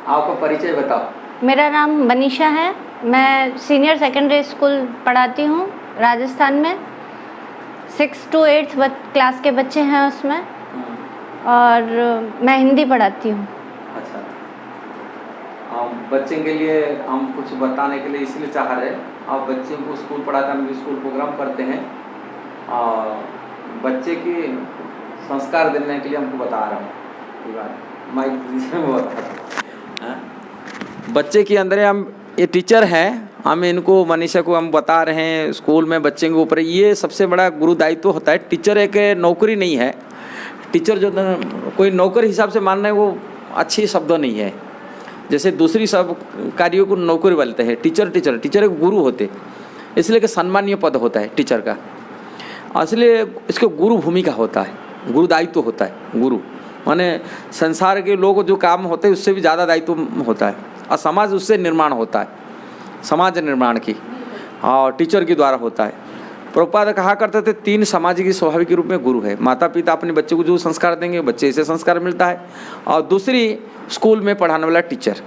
आपका परिचय बताओ। मेरा नाम मनीषा है। मैं सीनियर सेकेंडरी स्कूल पढ़ाती हूँ राजस्थान में। 6 to 8 क्लास के बच्चे हैं उसमें, और मैं हिंदी पढ़ाती हूँ। अच्छा, बच्चे के लिए हम कुछ बताने के लिए इसलिए चाह रहे हैं, आप बच्चे को स्कूल पढ़ाते हैं, हम भी स्कूल प्रोग्राम करते हैं, बच्चे के संस्कार देने के लिए हमको बता रहे हैं। ये बात माइक दीजिए, वो बता रहे। बच्चे के अंदर हम ये टीचर हैं, हम इनको मनीषा को हम बता रहे हैं स्कूल में बच्चे के ऊपर ये सबसे बड़ा गुरु दायित्व होता है। टीचर एक नौकरी नहीं है। टीचर जो कोई नौकर हिसाब से मानना है वो अच्छी शब्द नहीं है। जैसे दूसरी सब कार्यों को नौकरी बोलते हैं, टीचर एक गुरु होते, इसलिए कि सम्मानीय पद होता है टीचर का। इसलिए इसको गुरु भूमिका होता है, गुरु दायित्व होता है। गुरु माने संसार के लोग जो काम होते हैं उससे भी ज़्यादा दायित्व होता है, और समाज उससे निर्माण होता है, समाज निर्माण की और टीचर के द्वारा होता है। प्रभुपाद कहा करते थे 3 सामाजिक स्वाभाविक रूप में गुरु है। माता पिता अपने बच्चे को जो संस्कार देंगे बच्चे से संस्कार मिलता है, और दूसरी स्कूल में पढ़ाने वाला टीचर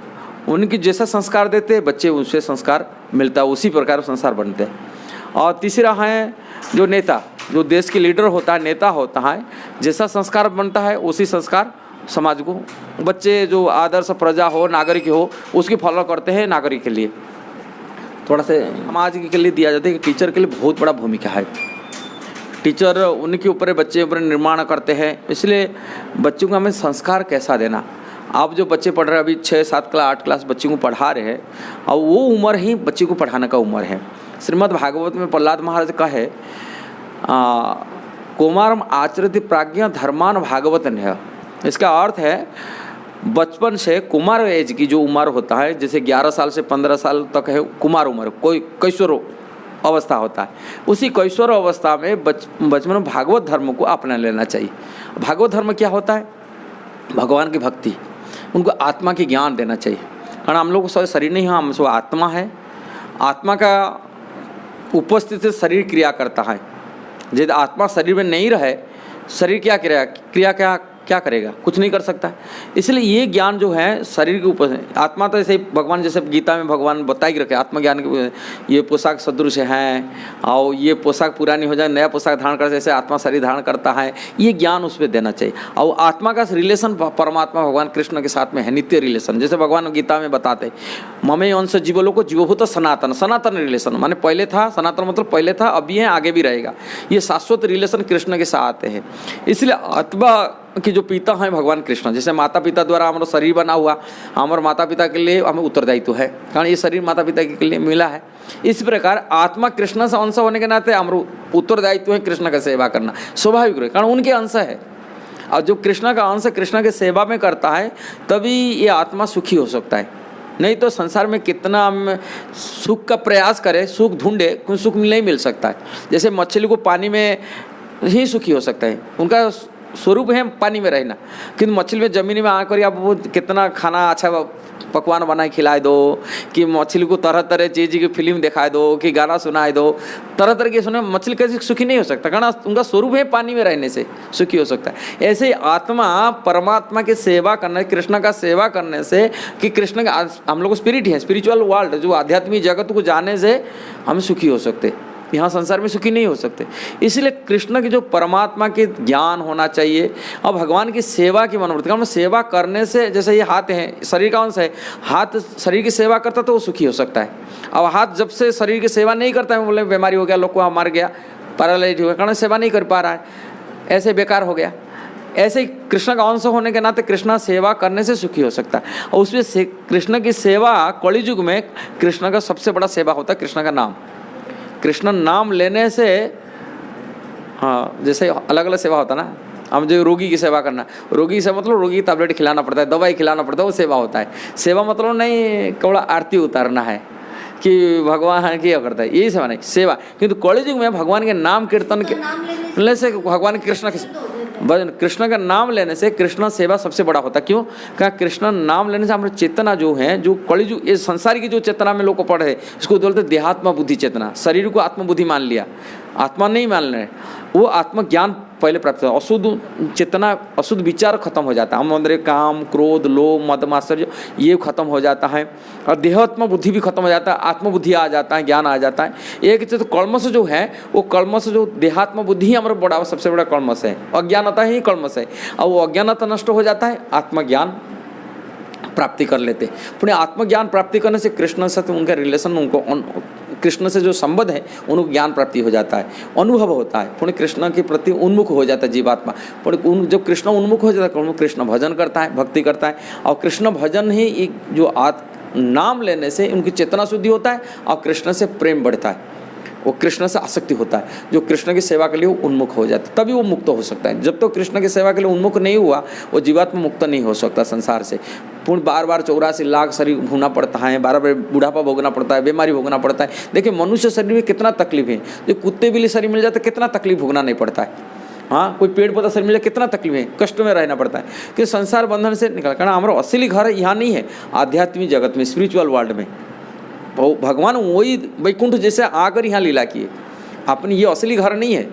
उनकी जैसा संस्कार देते हैं बच्चे उससे संस्कार मिलता है, उसी प्रकार संस्कार बनते हैं। और तीसरा है जो नेता, जो देश के लीडर होता है, नेता होता है, जैसा संस्कार बनता है उसी संस्कार समाज को बच्चे जो आदर्श प्रजा हो, नागरिक हो, उसकी फॉलो करते हैं। नागरिक के लिए थोड़ा से समाज के लिए दिया जाता है कि टीचर के लिए बहुत बड़ा भूमिका है। टीचर उनके ऊपर बच्चे ऊपर निर्माण करते हैं, इसलिए बच्चों को हमें संस्कार कैसा देना। आप जो बच्चे पढ़ रहे हैं अभी 6, 7 क्लास 8 क्लास बच्चों को पढ़ा रहे हैं, और वो उम्र ही बच्चे को पढ़ाने का उम्र है। श्रीमद् भागवत में प्रहलाद महाराज का है कुमारम आचरति प्राज्ञा धर्मान भागवत ने। इसका अर्थ है बचपन से कुमार एज की जो उम्र होता है, जैसे 11 साल से 15 साल तक है कुमार उम्र, कोई कैशोर अवस्था होता है, उसी कैशोर अवस्था में बचपन में भागवत धर्म को अपना लेना चाहिए। भागवत धर्म क्या होता है? भगवान की भक्ति, उनको आत्मा की ज्ञान देना चाहिए। कारण हम लोग को शरीर नहीं है, हम सब आत्मा है। आत्मा का उपस्थिति से शरीर क्रिया करता है। यदि आत्मा शरीर में नहीं रहे, शरीर क्या क्या करेगा? कुछ नहीं कर सकता। इसलिए ये ज्ञान जो है शरीर के ऊपर है। आत्मा तो ऐसे भगवान जैसे गीता में भगवान बता ही रखे, आत्मज्ञान के ये पोशाक सदृश हैं, और ये पोशाक पुरानी हो जाए नया पोशाक धारण कर, जैसे आत्मा शरीर धारण करता है, ये ज्ञान उस पर देना चाहिए। और आत्मा का रिलेशन परमात्मा भगवान कृष्ण के साथ में है, नित्य रिलेशन। जैसे भगवान गीता में बताते ममे अंश जीवों को जीवभूत सनातन, सनातन रिलेशन माने पहले था, सनातन मतलब पहले था, अभी है, आगे भी रहेगा। ये शाश्वत रिलेशन कृष्ण के साथ है। इसलिए आत्मा कि जो पिता हैं भगवान कृष्ण, जैसे माता पिता द्वारा हमारा शरीर बना हुआ, हमारे माता पिता के लिए हमें उत्तरदायित्व है, कारण ये शरीर माता पिता के लिए मिला है। इस प्रकार आत्मा कृष्ण से अंश होने के नाते हमारा उत्तरदायित्व है कृष्ण का सेवा करना, स्वाभाविक है, कारण उनके अंश है। और जो कृष्ण का अंश कृष्ण के सेवा में करता है तभी ये आत्मा सुखी हो सकता है। नहीं तो संसार में कितना हम सुख का प्रयास करें, सुख ढूंढे, कोई सुख नहीं मिल सकता है। जैसे मछली को पानी में ही सुखी हो सकता है, उनका स्वरूप है पानी में रहना, किंतु मछली में ज़मीन में आकर आप वो कितना खाना अच्छा पकवान बनाए खिलाए दो, कि मछली को तरह तरह चीज़ की फिल्म दिखाए दो, कि गाना सुनाए दो, तरह तरह के सुने, मछली कैसे सुखी नहीं हो सकता, कारण उनका स्वरूप है पानी में रहने से सुखी हो सकता है। ऐसे आत्मा परमात्मा की सेवा करने, कृष्ण का सेवा करने से, कि कृष्ण का हम लोग स्पिरिट है, स्पिरिचुअल वर्ल्ड जो आध्यात्मिक जगत को जाने से हम सुखी हो सकते, यहाँ संसार में सुखी नहीं हो सकते। इसलिए कृष्ण की जो परमात्मा के ज्ञान होना चाहिए, और भगवान की सेवा की मनोवृत्ति। कारण सेवा करने से, जैसे ये हाथ है शरीर का अंश है, हाथ शरीर की सेवा करता तो वो सुखी हो सकता है। अब हाथ जब से शरीर की सेवा नहीं करता है, बोले बीमारी हो गया, लोग को मर गया, पैरालाइज हो गया, कारण सेवा नहीं कर पा रहा है, ऐसे बेकार हो गया। ऐसे ही कृष्ण का अंश होने के नाते कृष्ण सेवा करने से सुखी हो सकता है। और उसमें कृष्ण की सेवा कलियुग में कृष्ण का सबसे बड़ा सेवा होता है कृष्ण का नाम। कृष्ण नाम लेने से, हाँ, जैसे अलग अलग सेवा होता है ना, हम जो रोगी की सेवा करना, रोगी से मतलब रोगी की टैबलेट खिलाना पड़ता है, दवाई खिलाना पड़ता है, वो सेवा होता है। सेवा मतलब नहीं केवल आरती उतारना है कि भगवान क्या करता है, यही सेवा नहीं, सेवा। किंतु कलियुग में भगवान के नाम कीर्तन के से भगवान कृष्ण के भजन, कृष्ण का नाम लेने से कृष्ण सेवा सबसे बड़ा होता है। क्यों? क्या कृष्ण नाम लेने से हमारी चेतना जो है, जो कलियुग ये संसार की जो चेतना में लोग को पढ़े, इसको बोलते देहात्मा बुद्धि चेतना। शरीर को आत्मबुद्धि मान लिया, आत्मा नहीं मान रहे, वो आत्मज्ञान पहले प्राप्त होता है। अशुद्ध चेतना, अशुद्ध विचार खत्म हो जाता है। हम अंदर काम, क्रोध, लोभ, मद मात्सर्य ये खत्म हो जाता है और देहात्म बुद्धि भी खत्म हो जाता है, आत्मबुद्धि आ जाता है, ज्ञान आ जाता है। एक तो कल्मश जो है वो कल्मश जो देहात्म बुद्धि ही हमारा बड़ा सबसे बड़ा कल्मश है, अज्ञानता ही कल्मश है। और वो अज्ञानता नष्ट हो जाता है, आत्मज्ञान प्राप्ति कर लेते। पुणे आत्मज्ञान प्राप्ति करने से कृष्ण से उनका रिलेशन, उनको कृष्ण से जो संबंध है उनको ज्ञान प्राप्ति हो जाता है, अनुभव होता है। पुणे कृष्ण के प्रति उन्मुख हो जाता है जीवात्मा। पुणे जब कृष्ण उन्मुख हो जाता है, कृष्ण भजन करता है, भक्ति करता है। और कृष्ण भजन ही एक जो नाम लेने से उनकी चेतना शुद्धि होता है और कृष्ण से प्रेम बढ़ता है, वो कृष्ण से आसक्ति होता है। जो कृष्ण की सेवा के लिए उन्मुख हो जाता है तभी वो मुक्त हो सकता है। जब तो कृष्ण की सेवा के लिए उन्मुख नहीं हुआ वो जीवात्मा मुक्त नहीं हो सकता संसार से। पूर्ण बार बार 84 लाख शरीर भोगना पड़ता है, बार बार बुढ़ापा भोगना पड़ता है, बीमारी भोगना पड़ता है। देखिए मनुष्य शरीर में कितना तकलीफ है, जो कुत्ते बिल्ली शरीर मिल जाता है कितना तकलीफ भोगना नहीं पड़ता है। हाँ, कोई पेड़ पौधा शरीर मिल जाए कितना तकलीफ है, कष्ट में रहना पड़ता है कि संसार बंधन से निकल। कारण हमारा असली घर यहाँ नहीं है, आध्यात्मिक जगत में, स्पिरिचुअल वर्ल्ड में। वो भगवान वही वैकुंठ जैसे आकर यहाँ लीला किए। अपनी ये असली घर नहीं है,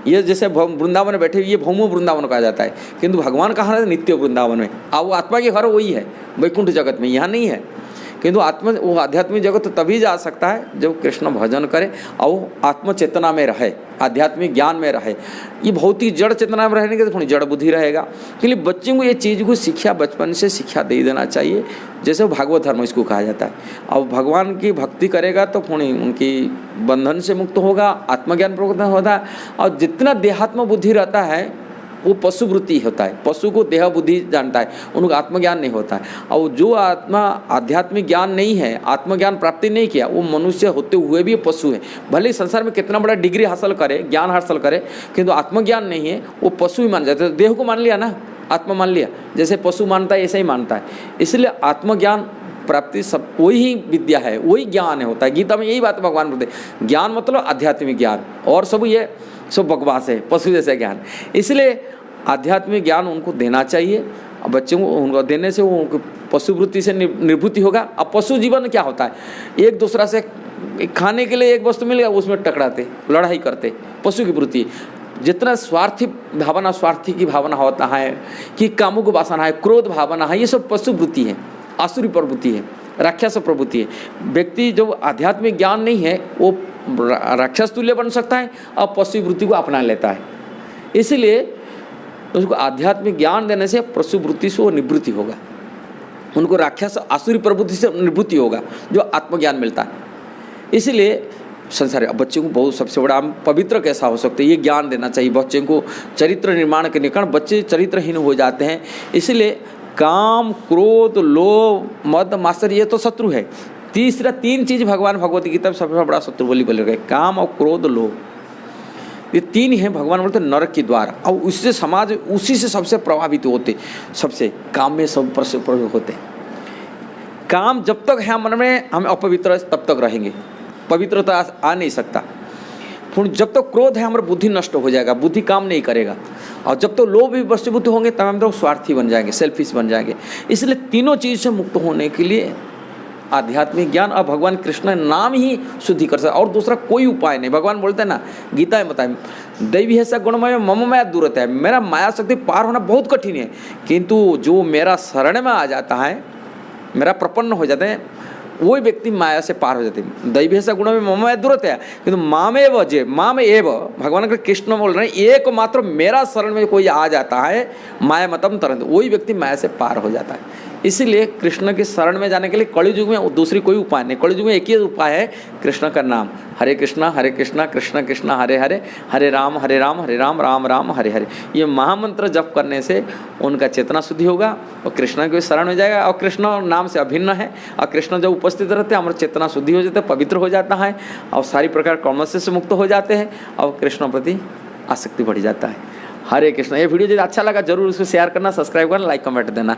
ये जैसे वृंदावन में बैठे ये भौमो वृंदावन कहा जाता है, किंतु भगवान कहाँ है? नित्य वृंदावन में। अब वो आत्मा के घर वही है वैकुंठ जगत में, यहाँ नहीं है। किंतु आत्मा वो आध्यात्मिक जगत तो तभी जा सकता है जब कृष्ण भजन करे और वो आत्म चेतना में रहे, आध्यात्मिक ज्ञान में रहे। ये भौतिक जड़ चेतना में रहने के तो थोड़ी जड़ बुद्धि रहेगा। इसलिए बच्चों को ये चीज़ को शिक्षा बचपन से शिक्षा दे देना चाहिए, जैसे भागवत धर्म इसको कहा जाता है। और भगवान की भक्ति करेगा तो थोड़ी उनकी बंधन से मुक्त होगा, आत्मज्ञान प्राप्त होता है। और जितना देहात्म बुद्धि रहता है वो पशु वृत्ति होता है, पशु को देह बुद्धि जानता है, उनको आत्मज्ञान नहीं होता है। और जो आत्मा आध्यात्मिक ज्ञान नहीं है, आत्मज्ञान प्राप्ति नहीं किया, वो मनुष्य होते हुए भी पशु है। भले संसार में कितना बड़ा डिग्री हासिल करे, ज्ञान हासिल करे, किंतु आत्मज्ञान नहीं है, वो पशु ही मान जाते हैं। देह को मान लिया ना, आत्मा मान लिया, जैसे पशु मानता है ऐसा ही मानता है। इसलिए आत्मज्ञान प्राप्ति सब वही विद्या है, वही ज्ञान है होता है। गीता में यही बात भगवान बोलते हैं, ज्ञान मतलब आध्यात्मिक ज्ञान, और सब ये सब बकवास है, पशु जैसा ज्ञान। इसलिए आध्यात्मिक ज्ञान उनको देना चाहिए। और बच्चों को उनको देने से वो उनको पशु वृत्ति से निवृत्ति होगा। अब पशु जीवन क्या होता है? एक दूसरा से खाने के लिए एक वस्तु मिल गया उसमें टकराते, लड़ाई करते, पशु की वृत्ति। जितना स्वार्थी भावना, स्वार्थी की भावना होता है कि कामुक वासना है, क्रोध भावना है, ये सब पशु वृत्ति है, आसुरी प्रवृत्ति है, राक्षस प्रवृत्ति है। व्यक्ति जो आध्यात्मिक ज्ञान नहीं है वो राक्षस तुल्य बन सकता है और पशु वृत्ति को अपना लेता है। इसलिए उसको आध्यात्मिक ज्ञान देने से पशु वृत्ति से वो निवृत्ति होगा, उनको राक्षस आसुरी प्रवृत्ति से निवृत्ति होगा, जो आत्मज्ञान मिलता है। इसलिए संसार बच्चों को बहुत सबसे बड़ा पवित्र कैसा हो सकता है, ये ज्ञान देना चाहिए बच्चों को। चरित्र निर्माण के कारण बच्चे चरित्रहीन हो जाते हैं। इसलिए काम, क्रोध, लोभ, मद मात्सर्य ये तो शत्रु है। तीसरा 3 चीज़ भगवान भगवत गीता में सबसे बड़ा शत्रु बोली गए, काम और क्रोध, लोभ। ये 3 हैं, भगवान बोलते नरक के द्वार। और उससे समाज उसी से सबसे प्रभावित होते, सबसे काम में सब प्रभावित होते। काम जब तक है मन में हम अपवित्र तब तक रहेंगे, पवित्रता आ नहीं सकता। फिर जब तक क्रोध है हमारी बुद्धि नष्ट हो जाएगा, बुद्धि काम नहीं करेगा। और जब तक लोभ भी वस्तुबुद्ध होंगे तब हम तो स्वार्थी बन जाएंगे, सेल्फिश बन जाएंगे। इसलिए तीनों चीज़ से मुक्त होने के लिए आध्यात्मिक ज्ञान और भगवान कृष्ण नाम ही शुद्धि कर सकता, और दूसरा कोई उपाय नहीं। भगवान बोलते हैं ना गीता में बताए, दैवी है सा गुणमय मम माया दूरत है। मेरा माया शक्ति पार होना बहुत कठिन है, किंतु जो मेरा शरण में आ जाता है, मेरा प्रपन्न हो जाते हैं, वही व्यक्ति माया से पार हो जाते हैं। दैवी ऐसा गुण में मम माया दूरत है, किंतु मामेव जे माम एव, भगवान के कृष्ण बोल रहे हैं एकमात्र मेरा शरण में कोई आ जाता है माया मतम तरंत, वही व्यक्ति माया से पार हो जाता है। इसीलिए कृष्ण के शरण में जाने के लिए कलि युग में दूसरी कोई उपाय नहीं, कलि युग में एक ही उपाय है, कृष्ण का नाम। हरे कृष्णा कृष्ण कृष्ण हरे हरे, हरे राम राम राम हरे हरे। ये महामंत्र जप करने से उनका चेतना शुद्धि होगा और कृष्ण के शरण में जाएगा। और कृष्ण नाम से अभिन्न है, और कृष्ण जब उपस्थित रहते हैं हमारा चेतना शुद्धि हो जाता है, पवित्र हो जाता है, और सारी प्रकार कर्मस्य से मुक्त हो जाते हैं, और कृष्ण प्रति आसक्ति बढ़ जाता है। हरे कृष्ण। ये वीडियो यदि अच्छा लगा जरूर उसको शेयर करना, सब्सक्राइब करना, लाइक कमेंट देना।